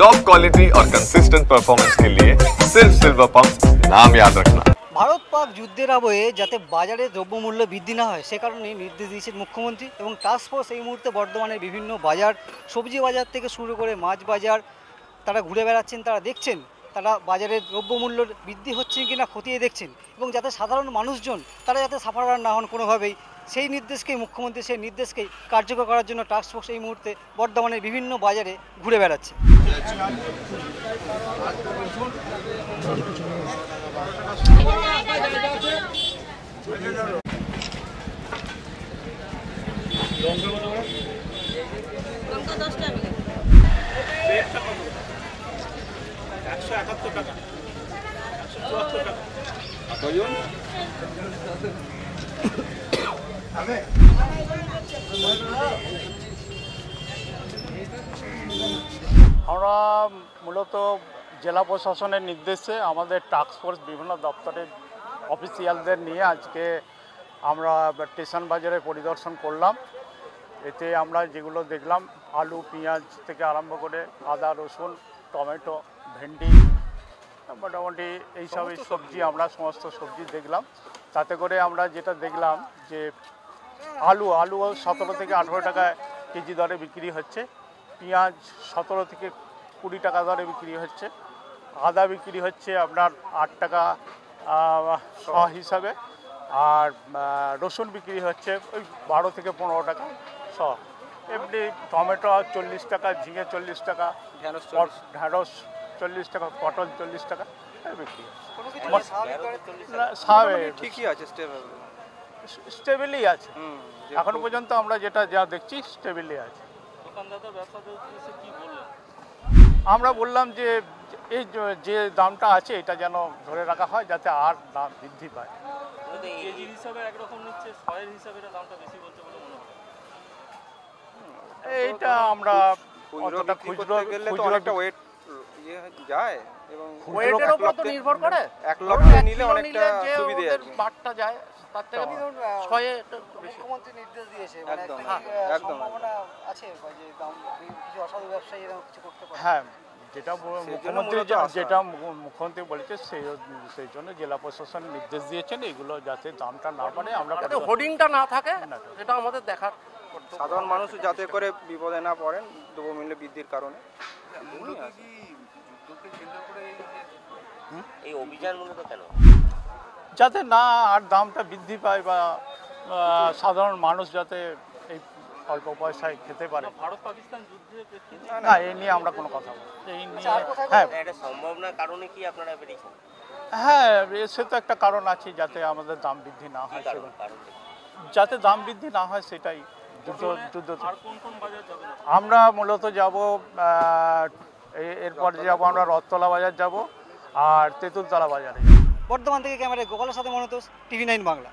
Top quality और consistent performance के लिए सिर्फ सिल्वर पंप नाम याद रखना। ভারত পাক যুদ্ধের আবহে যাতে বাজারে দ্রব্যমূল্য বৃদ্ধি না হয় সে কারণে নির্দেশ দিয়েছেন মুখ্যমন্ত্রী এবং টাস্ক ফোর্স এই মুহূর্তে বর্ধমানের বিভিন্ন বাজার সবজি বাজার থেকে শুরু করে মাছ বাজার তারা ঘুরে বেড়াচ্ছেন, তারা দেখছেন তারা বাজারের দ্রব্যমূল্য বৃদ্ধি হচ্ছে কি না খতিয়ে দেখছেন এবং যাতে সাধারণ মানুষজন তারা যাতে সাফারার না হন কোনোভাবেই সেই নির্দেশকেই মুখ্যমন্ত্রী সেই নির্দেশকেই কার্যকর করার জন্য টাস্ক ফোর্স এই মুহূর্তে বর্ধমানের বিভিন্ন বাজারে ঘুরে বেড়াচ্ছে। আমরা মূলত জেলা প্রশাসনের নির্দেশে আমাদের টাস্ক ফোর্স বিভিন্ন দপ্তরের অফিসিয়ালদের নিয়ে আজকে আমরা স্টেশন বাজারে পরিদর্শন করলাম। এতে আমরা যেগুলো দেখলাম আলু পেঁয়াজ থেকে আরম্ভ করে আদা রসুন টমেটো ভেন্ডি মোটামুটি এইসব সবজি আমরা সমস্ত সবজি দেখলাম। তাতে করে আমরা যেটা দেখলাম যে আলু 17 থেকে 18 টাকা কেজি দরে বিক্রি হচ্ছে, পেঁয়াজ 17 থেকে 20 টাকা দরে বিক্রি হচ্ছে, আদা বিক্রি হচ্ছে আপনার 8 টাকা শ হিসাবে, আর রসুন বিক্রি হচ্ছে ওই 12 থেকে 15 টাকা শ। এমনি টমেটো 40 টাকা, ঝিঙে 40 টাকা, ঢ্যাঁড়স 40 টাকা, পটল 40 টাকা বিক্রি স্বাভাবিক ঠিকই আছে, স্টেবলই আছে। এখন পর্যন্ত আমরা যা দেখছি স্টেবলই আছে। আমরা বললাম যে এই যে দামটা আছে এটা যেন ধরে রাখা হয় যাতে আর দাম বৃদ্ধি পায়। এইটা আমরা অতটা খুচরো ওয়েট যায় এবং ওয়েটের উপর তো নির্ভর করে। 1 লক্ষ নিলে অনেকটা সুবিধা আছে, বাটটা যায় তার থেকে মুখ্যমন্ত্রী নির্দেশ দিয়েছে একদম সম্ভাবনা আছে যে দাম কিছু অসাধু ব্যবসায়ী এরকম কিছু করতে পারে। হ্যাঁ, যেটা মুখ্যমন্ত্রী বলেছে সেই জন্য জেলা প্রশাসন নির্দেশ দিয়েছেন এগুলো যাতে দামটা না বাড়ে, আমরা হোর্ডিংটা না থাকে এটা আমাদের দেখার। সাধারণ মানুষ যাতে করে বিপদে না পড়েন দ্রব্যমূল্য বৃদ্ধির কারণে। এই অভিযান মূলত কেন? যাতে না আর দামটা বৃদ্ধি পায় বা সাধারণ মানুষ যাতে এই অল্প পয়সায় খেতে পারে। ভারত পাকিস্তান যুদ্ধের প্রেক্ষিতে না, এই নিয়ে আমরা কোনো কথা বলি এই নিয়ে। হ্যাঁ, এটা সম্ভব না কারণে কি আপনারা বেরিয়েছেন? হ্যাঁ, সে তো একটা কারণ আছে যাতে আমাদের দাম বৃদ্ধি না হয়, যাতে দাম বৃদ্ধি না হয় সেটাই যুদ্ধ। আমরা মূলত যাব এরপর যাব আমরা রথতলা বাজার যাব আর তেঁতুলতলা বাজারে। বর্ধমান থেকে ক্যামেরায় গোপালের সাথে মনোতোষ, TV9 বাংলা।